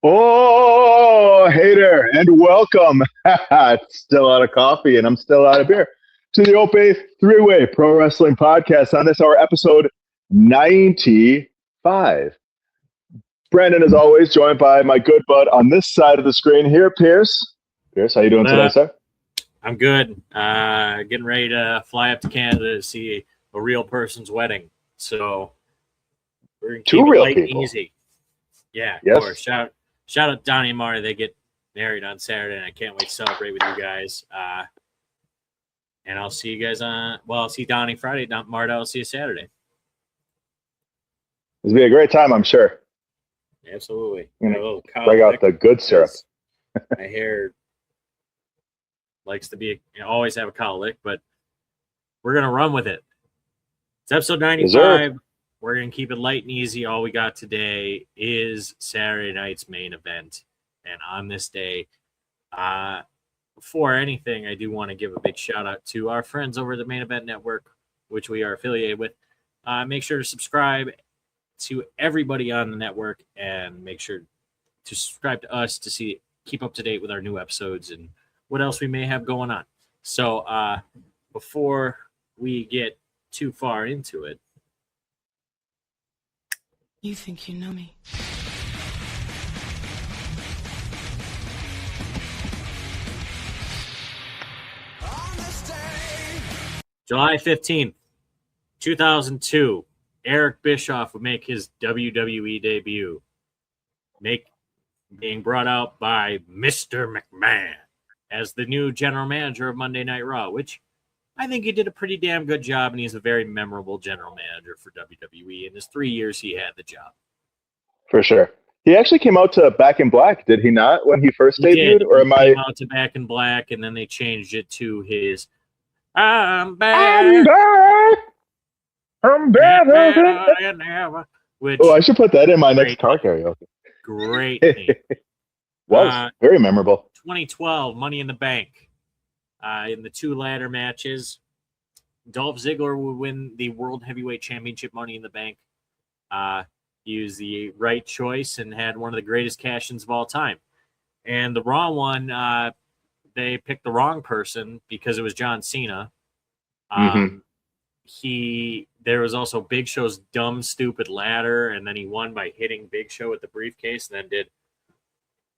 Oh, hey there, and welcome. Still out of coffee, and I'm still out of beer. To the Ope-Eh Three-Way Pro Wrestling Podcast. On this, our episode 95. Brandon, as always, joined by my good bud on this side of the screen here, Pierce. Pierce, how you doing today, sir? I'm good. Getting ready to fly up to Canada to see a real person's wedding. So we're gonna keep it light and easy. Yeah, of course. Shout out Donny and Marta. They get married on Saturday, and I can't wait to celebrate with you guys. And I'll see you guys I'll see Donny Friday. Marta, I'll see you Saturday. It'll be a great time, I'm sure. Absolutely. Break out the good syrup. My hair likes to be always have a cowlick, but we're gonna run with it. It's episode 95. We're gonna keep it light and easy. All we got today is Saturday night's main event, and on this day, before anything, I do want to give a big shout out to our friends over at the Main Event Network, which we are affiliated with. Make sure to subscribe to everybody on the network, and make sure to subscribe to us to keep up to date with our new episodes and what else we may have going on. So before we get too far into it, you think you know me? July 15th, 2002, Eric Bischoff would make his WWE debut, being brought out by Mr. McMahon as the new general manager of Monday Night Raw, which I think he did a pretty damn good job, and he's a very memorable general manager for WWE in his 3 years he had the job. For sure. He actually came out to Back in Black, did he not, when he first debuted? Or he came out to Back in Black, and then they changed it to his I'm back. I'm better than ever. I should put that in my next car karaoke. Great name. Was very memorable. 2012, Money in the Bank. In the two ladder matches, Dolph Ziggler would win the World Heavyweight Championship Money in the Bank. He was the right choice and had one of the greatest cash-ins of all time. And the Raw one, they picked the wrong person because it was John Cena. There was also Big Show's dumb, stupid ladder, and then he won by hitting Big Show with the briefcase, and then did.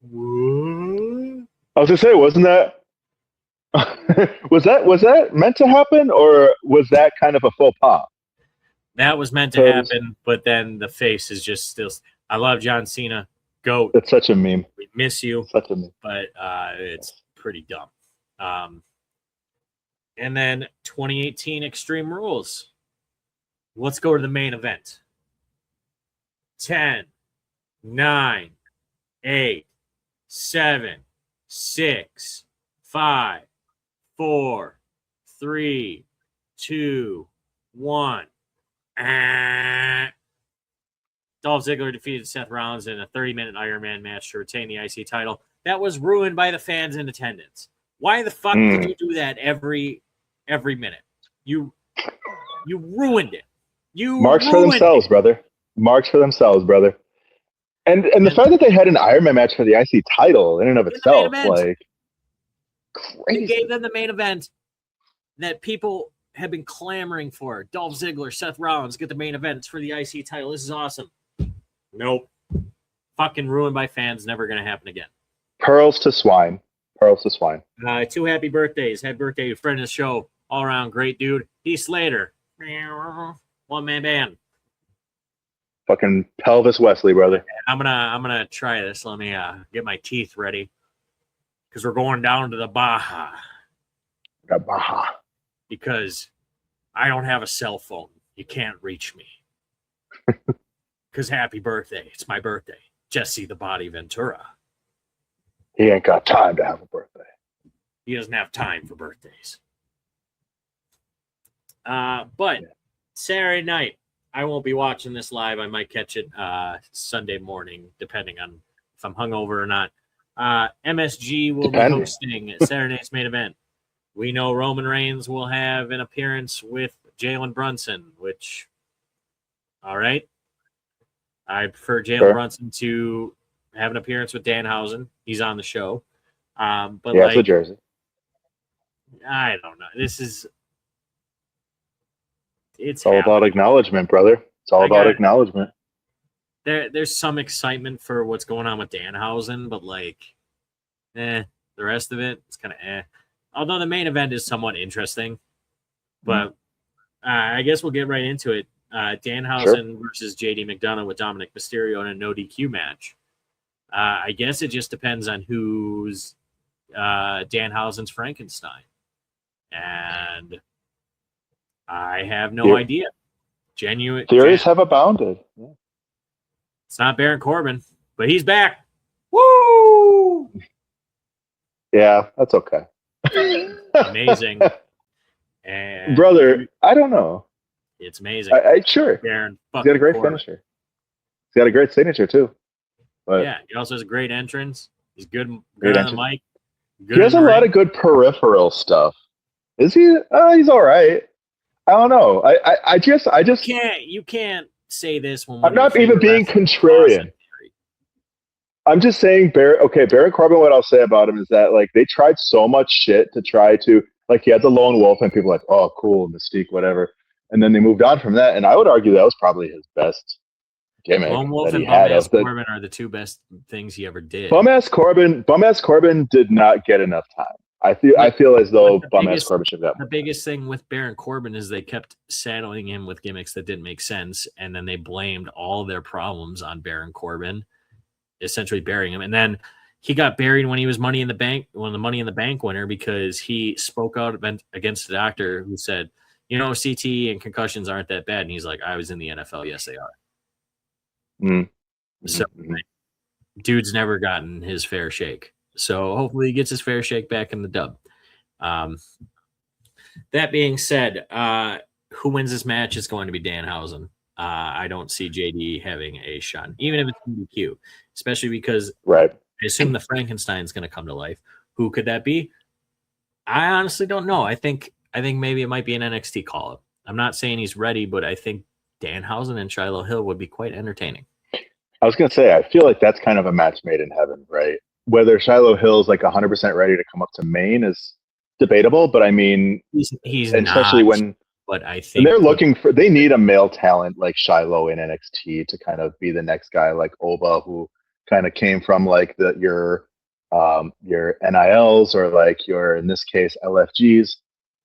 What? I was gonna say, wasn't that? was that meant to happen, or was that kind of a faux pas? That was meant to happen, but then the face is just still. I love John Cena. GOAT. It's such a meme. We miss you. Such a meme. But it's pretty dumb. And then 2018 Extreme Rules. Let's go to the main event. 10, 9, 8, 7, 6, 5, 4, 3, 2, 1. Dolph Ziggler defeated Seth Rollins in a 30-minute Iron Man match to retain the IC title. That was ruined by the fans in attendance. Why the fuck did you do that every minute? You ruined it. Marks for themselves, brother. Marks for themselves, brother. And the fact that they had an Iron Man match for the IC title in and of itself, like crazy. They gave them the main event that people have been clamoring for. Dolph Ziggler, Seth Rollins, get the main events for the IC title. This is awesome. Nope. Fucking ruined by fans. Never going to happen again. Pearls to swine. Pearls to swine. 2 happy birthdays. Happy birthday to friend of the show. All around great dude. Heath Slater. One-man band. Fucking Pelvis Wesley, brother. I'm gonna try this. Let me get my teeth ready. Because we're going down to the Baja. The Baja. Because I don't have a cell phone. You can't reach me. Because happy birthday. It's my birthday. Jesse the Body Ventura. He ain't got time to have a birthday. He doesn't have time for birthdays. But Saturday night, I won't be watching this live. I might catch it Sunday morning, depending on if I'm hungover or not. MSG will be hosting Saturday night's main event. We know Roman Reigns will have an appearance with Jalen Brunson, which, all right. I prefer Jalen Brunson to have an appearance with Danhausen. He's on the show. But yeah, it's a jersey. I don't know. It's all about acknowledgement, brother. It's all about acknowledgement. There's some excitement for what's going on with Danhausen, but the rest of it, it's kind of eh. Although the main event is somewhat interesting, but I guess we'll get right into it. Danhausen versus JD McDonough with Dominic Mysterio in a no DQ match. I guess it just depends on who's Danhausen's Frankenstein. And I have no idea. Genuine theories have abounded. Yeah. It's not Baron Corbin, but he's back. Woo! Yeah, that's okay. Amazing. And brother, I don't know. It's amazing. Sure. Baron he's got a great finisher. He's got a great signature too. But yeah, he also has a great entrance. He's good on the mic. He has a lot of good peripheral stuff. Is he? He's all right. I don't know. I just you can't say this when I'm not even being contrarian. I'm just saying Baron Corbin, what I'll say about him is that they tried so much shit to try to he had the lone wolf and people were like, oh cool, Mystique, whatever. And then they moved on from that, and I would argue that was probably his best gimmick. Lone Wolf and Bum-Ass Corbin are the two best things he ever did. Bum-Ass Corbin did not get enough time. I feel as though Bum-Ass Corbin should have. The biggest thing with Baron Corbin is they kept saddling him with gimmicks that didn't make sense, and then they blamed all their problems on Baron Corbin, essentially burying him. And then he got buried when he was Money in the Bank, one of the Money in the Bank winner, because he spoke out against the doctor who said, CT and concussions aren't that bad. And he's like, I was in the NFL. Yes, they are. Mm-hmm. So dude's never gotten his fair shake. So hopefully he gets his fair shake back in the dub. That being said, who wins this match is going to be Danhausen. I don't see JD having a shot, even if it's DQ, especially because I assume the Frankenstein's going to come to life. Who could that be? I honestly don't know. I think maybe it might be an NXT call-up. I'm not saying he's ready, but I think Danhausen and Shiloh Hill would be quite entertaining. I was going to say, I feel like that's kind of a match made in heaven, right? Whether Shiloh Hill's 100% ready to come up to main is debatable, but I mean, he's especially not, when but I think they need a male talent like Shiloh in NXT to kind of be the next guy like Oba, who kind of came from your NILs or your, in this case, LFGs,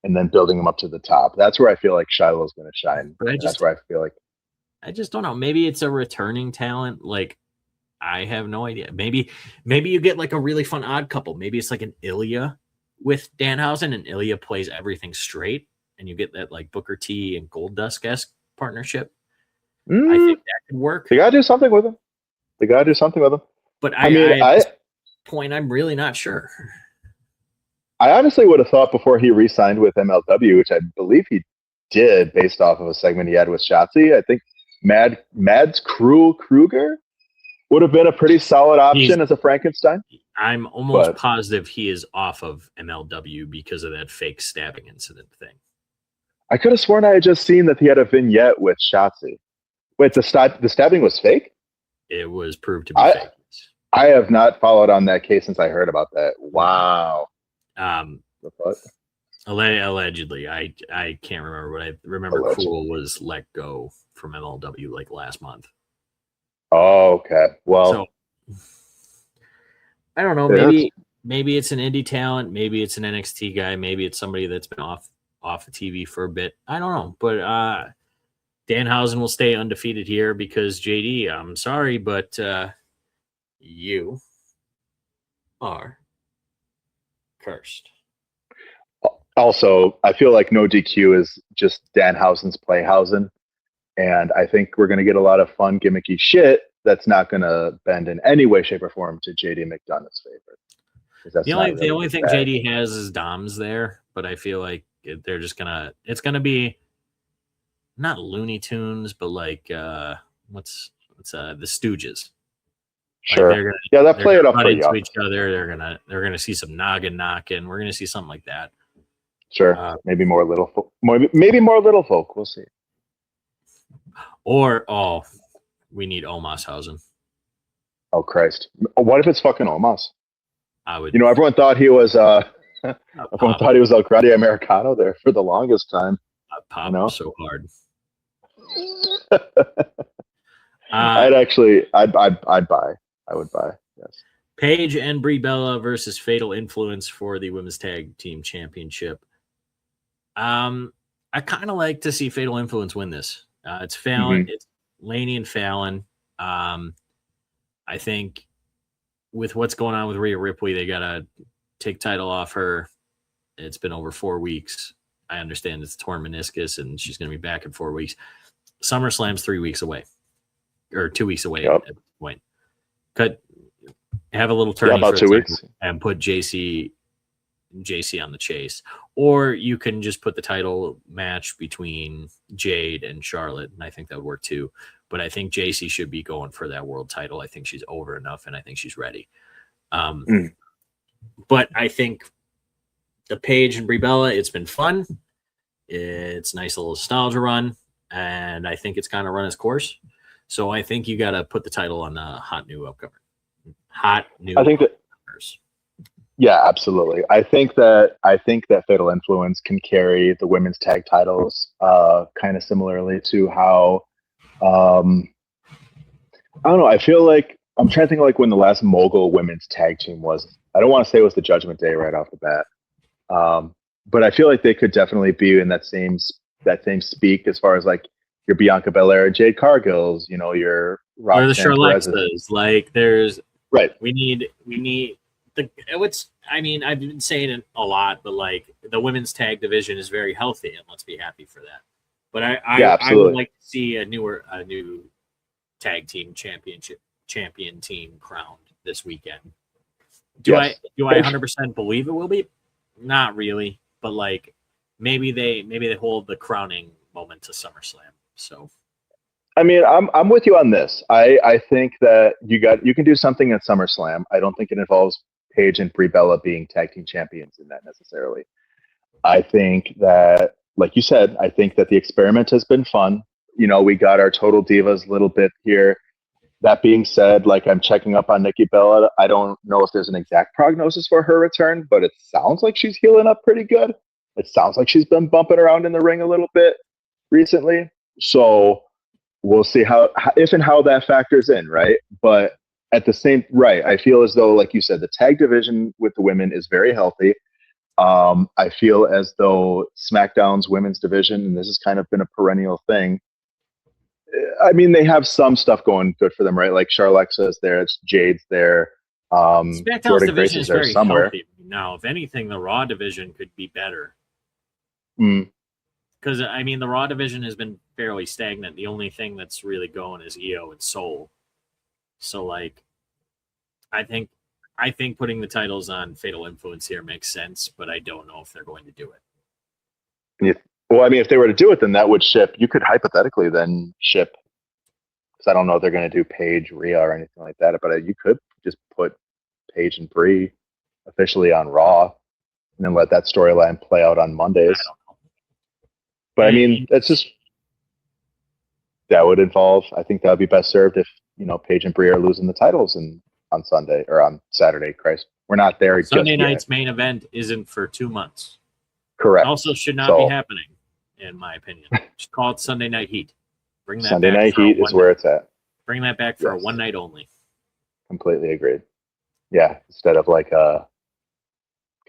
and then building them up to the top. That's where I feel like Shiloh's going to shine. That's where I feel like. I just don't know. Maybe it's a returning talent. I have no idea. Maybe you get a really fun odd couple. Maybe it's an Ilya with Danhausen, and Ilya plays everything straight, and you get that Booker T and Goldust-esque partnership. I think that could work. They gotta do something with him. But at this point, I'm really not sure. I honestly would have thought before he re-signed with MLW, which I believe he did based off of a segment he had with Shotzi. I think Mads Kruger would have been a pretty solid option as a Frankenstein. I'm almost positive he is off of MLW because of that fake stabbing incident thing. I could have sworn I had just seen that he had a vignette with Shotzi. Wait, the stabbing was fake? It was proved to be fake. I have not followed on that case since I heard about that. Wow. Allegedly, I can't remember, but I remember Cruel was let go from MLW last month. Oh, okay. Well, so, I don't know. Maybe it's an indie talent. Maybe it's an NXT guy. Maybe it's somebody that's been off the TV for a bit. I don't know. But Danhausen will stay undefeated here because JD, I'm sorry, but you are cursed. Also, I feel like no DQ is just Danhausen's Playhausen. And I think we're going to get a lot of fun, gimmicky shit that's not going to bend in any way, shape, or form to JD McDonough's favor. The only thing JD has is Dom's there, but I feel like they're just it's gonna be not Looney Tunes, but what's the Stooges. Sure. They'll play it up for into each other. They're gonna see some noggin knocking. We're gonna see something like that. Sure. Maybe more little folk. Maybe more little folk. We'll see. Or we need Omashausen. Oh Christ! What if it's fucking Omos? I would. You know, everyone thought he was everyone pop, thought he was El Grande Americano there for the longest time. I'd pop You know? so hard. I'd buy. I would buy. Yes. Paige and Brie Bella versus Fatal Influence for the Women's Tag Team Championship. I kind of like to see Fatal Influence win this. It's Fallon, it's Laney and Fallon. I think with what's going on with Rhea Ripley, they gotta take title off her. It's been over 4 weeks. I understand it's torn meniscus, and she's going to be back in 4 weeks. SummerSlam's 3 weeks away, or 2 weeks away at this point. Have a little tourney about for 2 weeks, and put JC on the chase, or you can just put the title match between Jade and Charlotte, and I think that would work too. But I think JC should be going for that world title. I think she's over enough, and I think she's ready. But I think the Paige and Brie Bella, it's been fun. It's a nice little nostalgia run, and I think it's kind of run its course. So I think you got to put the title on the hot new upcomer. I think that. Yeah, absolutely. I think that Fatal Influence can carry the women's tag titles, kind of similarly to how, I don't know. I feel like I'm trying to think like when the last Mogul women's tag team was. I don't want to say it was the Judgment Day right off the bat, but I feel like they could definitely be in that same speak as far as like your Bianca Belair, Jade Cargill's, you know, your Roxanne, or the Charlotte's. Like there's right. We need. I mean, I've been saying it a lot, but like the women's tag division is very healthy, and let's be happy for that. But I would like to see a new tag team champion team crowned this weekend. Do I 100% believe it will be? Not really, but like maybe they hold the crowning moment to SummerSlam. So I mean, I'm with you on this. I think that you can do something at SummerSlam. I don't think it involves Paige and Brie Bella being tag team champions in that necessarily. I think that, like you said, I think that the experiment has been fun. You know, we got our Total Divas little bit here. That being said, like I'm checking up on Nikki Bella. I don't know if there's an exact prognosis for her return, but it sounds like she's healing up pretty good. It sounds like she's been bumping around in the ring a little bit recently. So we'll see how that factors in, right? But at the same I feel as though, like you said, the tag division with the women is very healthy. I feel as though SmackDown's women's division, and this has kind of been a perennial thing. I mean, they have some stuff going good for them, right? Like Charlotte's there, it's Jade's there. SmackDown's division is very healthy. Now, if anything, the Raw division could be better. Because, I mean, the Raw division has been fairly stagnant. The only thing that's really going is EO and Soul. So, like, I think putting the titles on Fatal Influence here makes sense, but I don't know if they're going to do it. Well, I mean, if they were to do it, then that would ship. You could hypothetically then ship, because I don't know if they're going to do Paige, Rhea, or anything like that, but you could just put Paige and Brie officially on Raw and then let that storyline play out on Mondays. But I mean, it's just that would involve. I think that would be best served if Paige and Brie are losing the titles on Sunday or on Saturday. Christ, we're not there. Sunday night's main event isn't for 2 months. Correct. Also, should not be happening, in my opinion. Just call it Sunday Night Heat. Bring that Sunday Night Heat is where it's at. Bring that back for a one night only. Completely agreed. Yeah, instead of like kind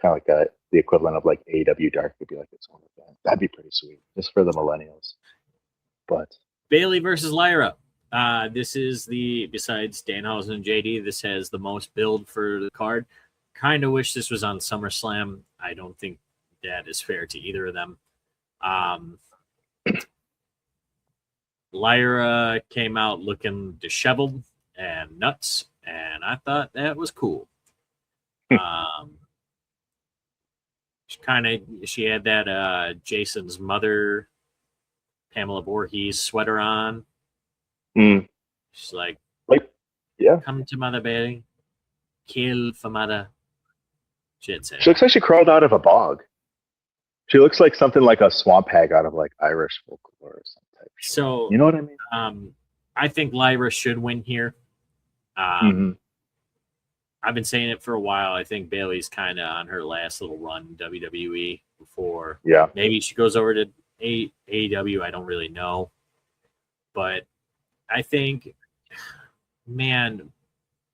of like the equivalent of like AEW Dark would be like its own event. That'd be pretty sweet, just for the millennials. But Bayley versus Lyra. This is besides Danhausen and JD, this has the most build for the card. Kind of wish this was on SummerSlam. I don't think that is fair to either of them. Lyra came out looking disheveled and nuts, and I thought that was cool. She had that Jason's mother, Pamela Voorhees sweater on. She's like, come to Mother Bailey, kill for Mother. She looks like she crawled out of a bog. She looks like something like a swamp hag out of like Irish folklore or something. So you know what I mean? I think Lyra should win here. Mhm. I've been saying it for a while. I think Bailey's kind of on her last little run in WWE before Yeah. maybe she goes over to AEW. I don't really know. But I think, man,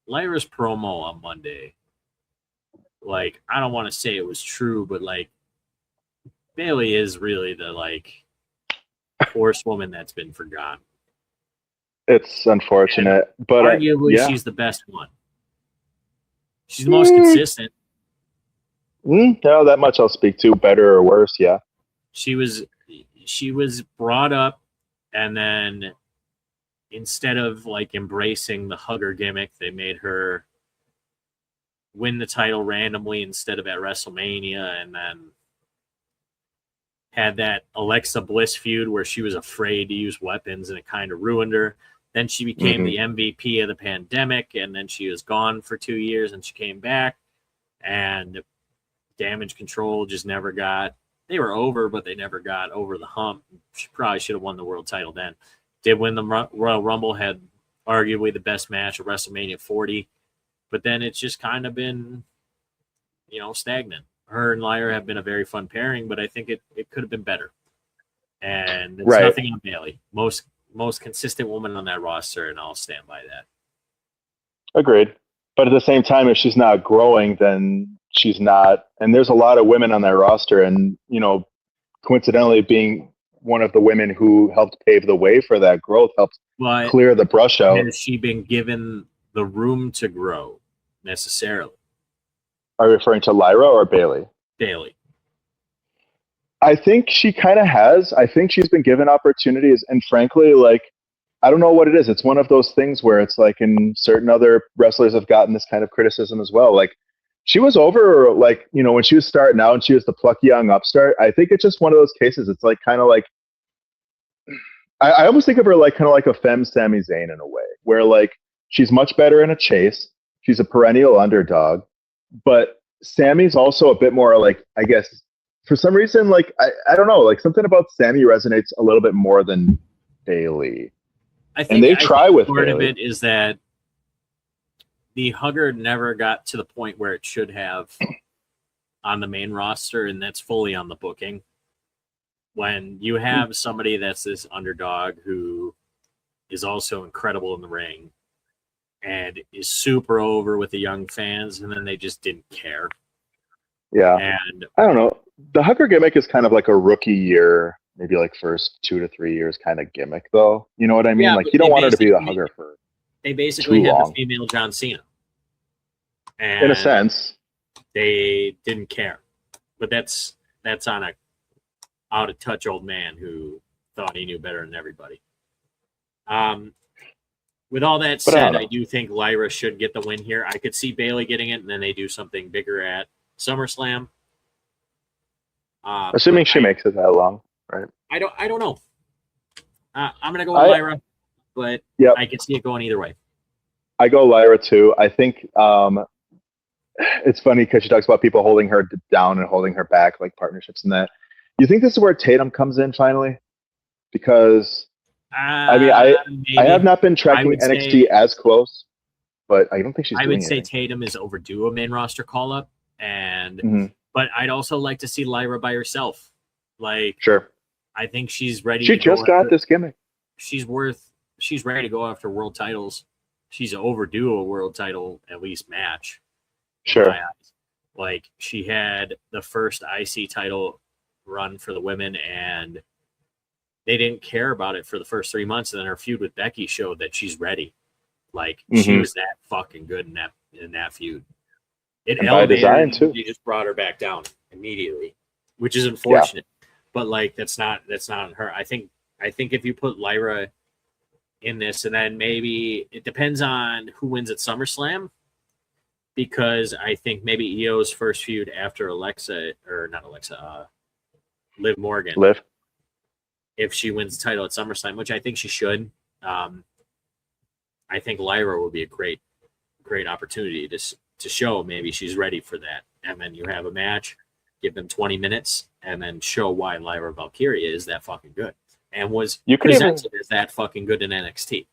Lyra's promo on Monday, like, I don't want to say it was true, but, like, Bailey is really the, like, horsewoman that's been forgotten. It's unfortunate, but Arguably, yeah. she's the best one. She's the most consistent. No, that much I'll speak to. Better or worse, yeah. She was brought up, and then instead of like embracing the hugger gimmick, they made her win the title randomly instead of at WrestleMania, and then had that Alexa Bliss feud where she was afraid to use weapons, and it kind of ruined her. Then she became the MVP of the pandemic, and then she was gone for 2 years, and she came back, and Damage Control just never got. They were over, but they never got over the hump. She probably should have won the world title then. Did win the Royal Rumble, had arguably the best match of WrestleMania 40, but then it's just kind of been, stagnant. Her and Lyra have been a very fun pairing, but I think it could have been better. And it's nothing on Bailey. Most consistent woman on that roster, and I'll stand by that. Agreed. But at the same time, if she's not growing, then she's not. And there's a lot of women on that roster, and coincidentally, being one of the women who helped pave the way for that growth, helped clear the brush out. Has she been given the room to grow necessarily? Are you referring to Lyra or Bailey? Bailey. I think she kind of has. I think she's been given opportunities, and frankly, like, I don't know what it is. It's one of those things where it's like, and certain other wrestlers have gotten this kind of criticism as well. Like, she was over, like, when she was starting out and she was the plucky young upstart. I think it's just one of those cases. It's like kind of like, I almost think of her like kind of like a femme Sami Zayn in a way, where like she's much better in a chase. She's a perennial underdog, but Sammy's also a bit more like, I guess, for some reason, like, I don't know, like something about Sammy resonates a little bit more than Bailey. I think, and they try with part Bailey. of it is that the hugger never got to the point where it should have on the main roster, and that's fully on the booking. When you have somebody that's this underdog who is also incredible in the ring and is super over with the young fans, and then they just didn't care. Yeah. And I don't know. The hugger gimmick is kind of like a rookie year, maybe like first 2 to 3 years kind of gimmick, though. You know what I mean? Yeah, like, you don't want her to be the hugger for they basically had long. the female John Cena. And in a sense. They didn't care. But that's on a out of touch old man who thought he knew better than everybody. With all that said, I do think Lyra should get the win here. I could see Bailey getting it, and then they do something bigger at SummerSlam. Assuming she makes it that long, right? I don't know. I'm gonna go with Lyra, but I can see it going either way. I go Lyra too. I think it's funny because she talks about people holding her down and holding her back, like partnerships and that. You think this is where Tatum comes in finally? Because I have not been tracking NXT as close, but I don't think she's. I would say Tatum is overdue a main roster call up, and but I'd also like to see Lyra by herself. Like, sure, I think she's ready. She just got this gimmick. She's ready to go after world titles. She's overdue a world title at least match. Sure. Like, she had the first IC title run for the women, and they didn't care about it for the first 3 months, and then her feud with Becky showed that she's ready. Like, she was that fucking good in that feud. It elevated her, and they just brought her back down immediately, which is unfortunate. Yeah. But like, that's not on her. I think if you put Lyra in this, and then maybe it depends on who wins at SummerSlam, because I think maybe Io's first feud after Liv Morgan. If she wins the title at SummerSlam, which I think she should, I think Lyra will be a great opportunity to show maybe she's ready for that. And then you have a match, give them 20 minutes, and then show why Lyra Valkyria is that fucking good and was presented as that fucking good in NXT.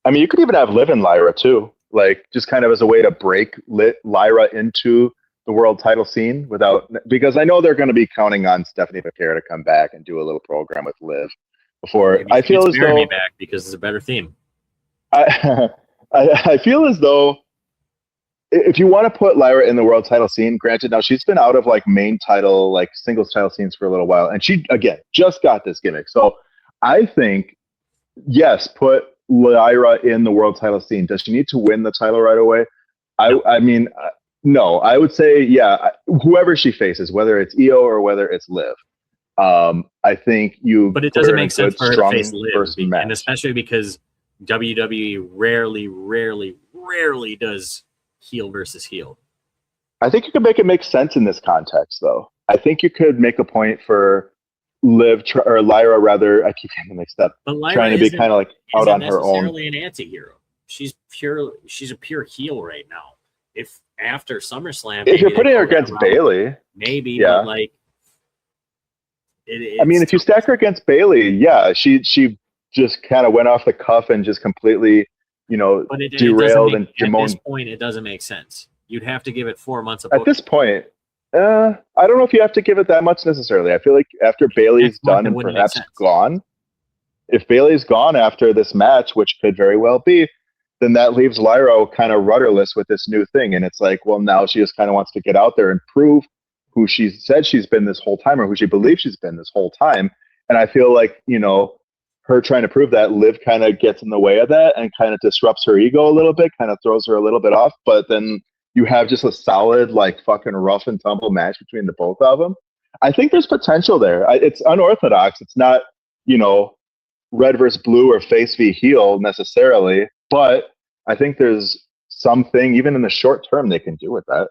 I mean, you could even have Liv and Lyra too, like just kind of as a way to break Lyra into the world title scene without, because I know they're going to be counting on Stephanie Becerra to come back and do a little program with Liv before. Maybe I feel as though me back because it's a better theme. I feel as though if you want to put Lyra in the world title scene, granted, now she's been out of like main title, like singles title scenes for a little while, and she again just got this gimmick. So I think yes, put Lyra in the world title scene. Does she need to win the title right away? I mean, no. I would say yeah. Whoever she faces, whether it's Io or whether it's Liv, I think you. But it doesn't make sense for her to face Liv, and especially because WWE rarely does heel versus heel. I think you could make sense in this context, though. I think you could make a point for or Lyra, rather. I keep getting mixed up. But Lyra trying to be kind of like out on her own. Necessarily an anti-hero. She's a pure heel right now. If after SummerSlam, if you're putting her against Bayley, maybe, yeah. But like, I mean, if you stack her against Bayley, yeah, she just kind of went off the cuff and just completely, derailed and at this point, it doesn't make sense. You'd have to give it 4 months of at this point. I don't know if you have to give it that much necessarily. I feel like after Bayley's done and perhaps gone, if Bayley's gone after this match, which could very well be, then that leaves Lyra kind of rudderless with this new thing. And it's like, well, now she just kind of wants to get out there and prove who she said she's been this whole time or who she believes she's been this whole time. And I feel like, her trying to prove that, Liv kind of gets in the way of that and kind of disrupts her ego a little bit, kind of throws her a little bit off. But then you have just a solid, like, fucking rough and tumble match between the both of them. I think there's potential there. It's unorthodox. It's not, red versus blue or face v heel necessarily, but I think there's something, even in the short term, they can do with that.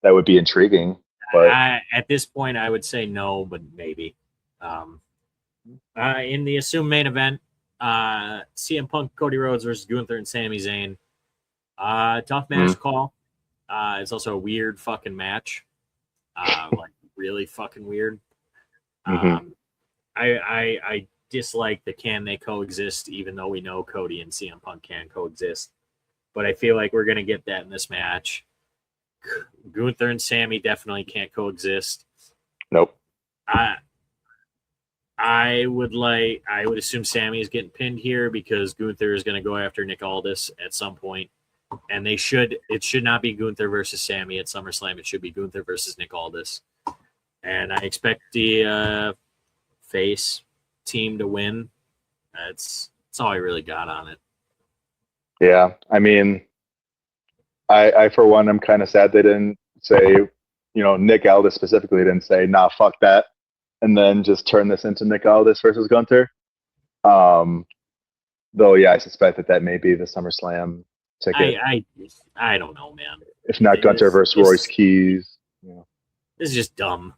That would be intriguing. But at this point, I would say no, but maybe. In the assumed main event, CM Punk, Cody Rhodes versus Gunther and Sami Zayn. Tough match call. It's also a weird fucking match. Like really fucking weird. I dislike the can they coexist, even though we know Cody and CM Punk can coexist. But I feel like we're gonna get that in this match. Gunther and Sammy definitely can't coexist. Nope. I would assume Sammy is getting pinned here because Gunther is going to go after Nick Aldis at some point, and it should not be Gunther versus Sammy at SummerSlam. It should be Gunther versus Nick Aldis, and I expect the face team to win. That's all I really got on it. Yeah, I mean, I for one, I'm kind of sad they didn't say, Nick Aldis specifically didn't say, nah, fuck that, and then just turn this into Nick Aldis versus Gunther. Though, yeah, I suspect that may be the SummerSlam ticket. I don't know, man. If not Gunther versus Royce Keys. This is just dumb.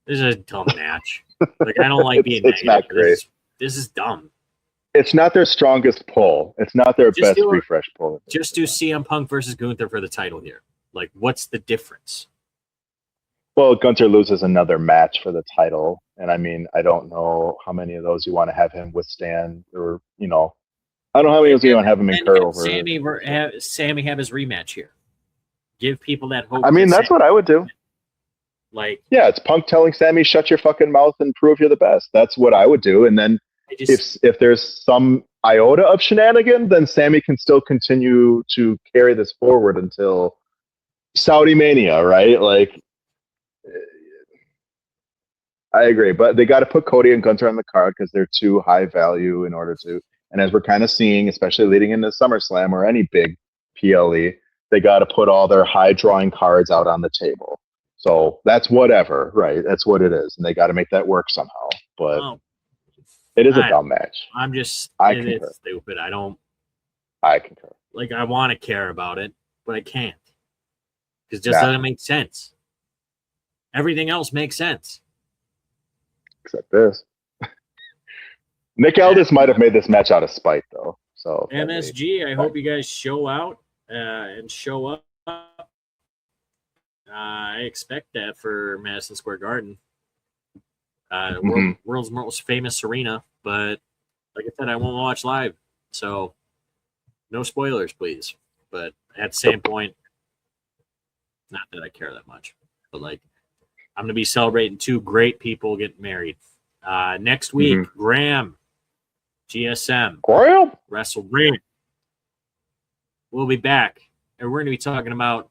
This is a dumb match. Like, I don't like being it's negative. Not great. This is dumb. It's not their strongest pull. It's not their best refresh pull. Just do CM Punk versus Gunther for the title here. Like, what's the difference? Well, Gunther loses another match for the title. And I mean, I don't know how many of those you want to have him withstand or, I don't know how many of those you want to have him incur over. Sammy have his rematch here. Give people that hope. I mean, that's what I would do. Like, yeah, it's Punk telling Sammy, shut your fucking mouth and prove you're the best. That's what I would do. And then if there's some iota of shenanigan, then Sammy can still continue to carry this forward until Saudi Mania, right? Like, I agree, but they got to put Cody and Gunther on the card because they're too high value in order to. And as we're kind of seeing, especially leading into SummerSlam or any big PLE, they got to put all their high drawing cards out on the table. So that's whatever, right? That's what it is, and they got to make that work somehow. But it is a dumb match. I concur. It's stupid. I concur. Like, I want to care about it, but I can't because it just doesn't make sense. Everything else makes sense. Except this. Nick Aldis might have made this match out of spite, though. So MSG, I hope you guys show out and show up. I expect that for Madison Square Garden, world's most famous arena. But like I said, I won't watch live. So no spoilers, please. But at the same point, not that I care that much. But like, I'm gonna be celebrating 2 great people getting married. Next week, Graham, GSM, Graham? Wrestle Ring. We'll be back, and we're gonna be talking about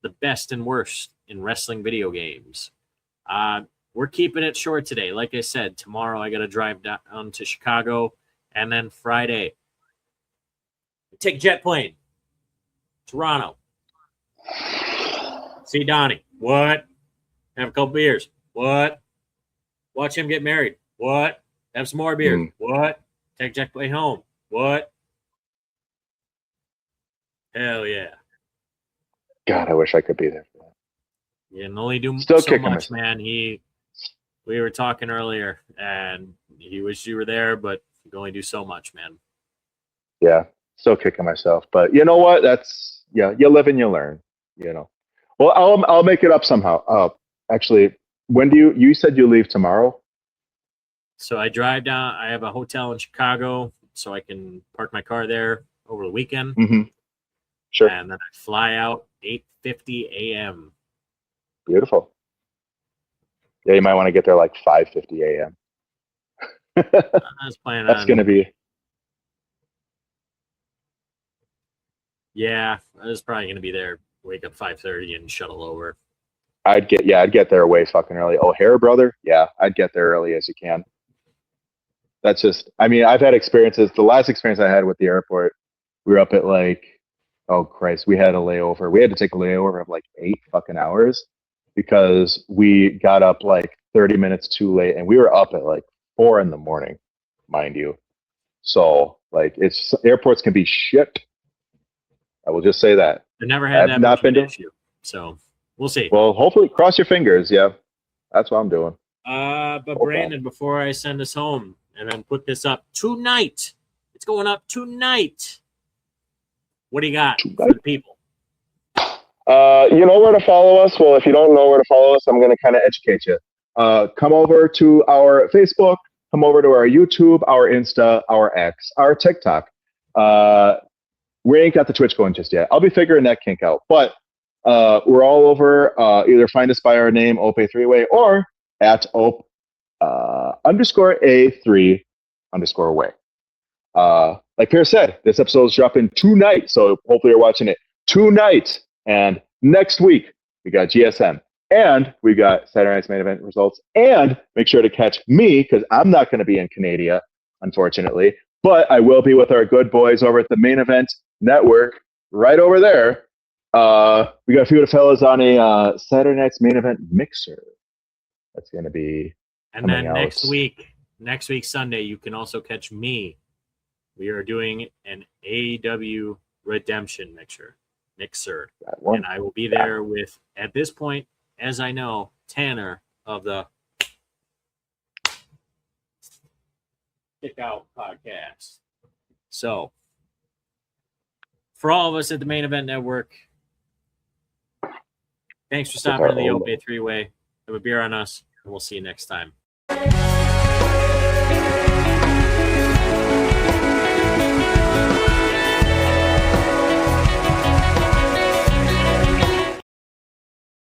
the best and worst in wrestling video games. We're keeping it short today. Like I said, tomorrow I got to drive down to Chicago, and then Friday, take a jet plane, Toronto. See Donnie. What? Have a couple beers. What? Watch him get married. What? Have some more beers. What? Take a jet plane home. What? Hell yeah. God, I wish I could be there for that. You can only do Still so kicking much, myself. man. We were talking earlier, and he wished you were there, but you can only do so much, man. Yeah, still kicking myself. But you know what? That's you live and you learn. You know. Well, I'll make it up somehow. Actually, when do you said you leave tomorrow? So I drive down. I have a hotel in Chicago, so I can park my car there over the weekend. Mm-hmm. Sure. And then I fly out 8:50 a.m. Beautiful. Yeah, you might want to get there like 5:50 a.m. I was planning That's on. going to be. Yeah, I was probably going to be there. Wake up 5:30 and shuttle over. I'd get there way fucking early. O'Hare, brother. Yeah, I'd get there early as you can. That's just. I mean, I've had experiences. The last experience I had with the airport, we were up at like, oh Christ, we had a layover. We had to take a layover of like 8 fucking hours because we got up like 30 minutes too late, and we were up at like 4 a.m, mind you. So like, it's airports can be shit. I will just say that. I never had that much of an issue, so we'll see. Well, hopefully, cross your fingers. Yeah, that's what I'm doing. But Brandon, before I send us home and then put this up tonight, it's going up tonight. What do you got for the people? You know where to follow us? Well, if you don't know where to follow us, I'm going to kind of educate you. Come over to our Facebook, come over to our YouTube, our Insta, our X, our TikTok. We ain't got the Twitch going just yet. I'll be figuring that kink out. But we're all over. Either find us by our name, Ope-Eh 3-Way, or at _A3_way. Like Pierre said, this episode is dropping tonight, so hopefully you're watching it tonight. And next week, we got GSM, and we got Saturday Night's Main Event results. And make sure to catch me, because I'm not going to be in Canada, unfortunately, but I will be with our good boys over at the Main Event Network, right over there. We got a few of the fellas on a Saturday Night's Main Event mixer. That's going to be and then out. next week Sunday, you can also catch me. We are doing an AEW Redemption mixer, and I will be there with, at this point, as I know, Tanner of the Kick Out podcast. So, for all of us at the Main Event Network, thanks for stopping in the Ope-Eh 3-Way. Have a beer on us, and we'll see you next time.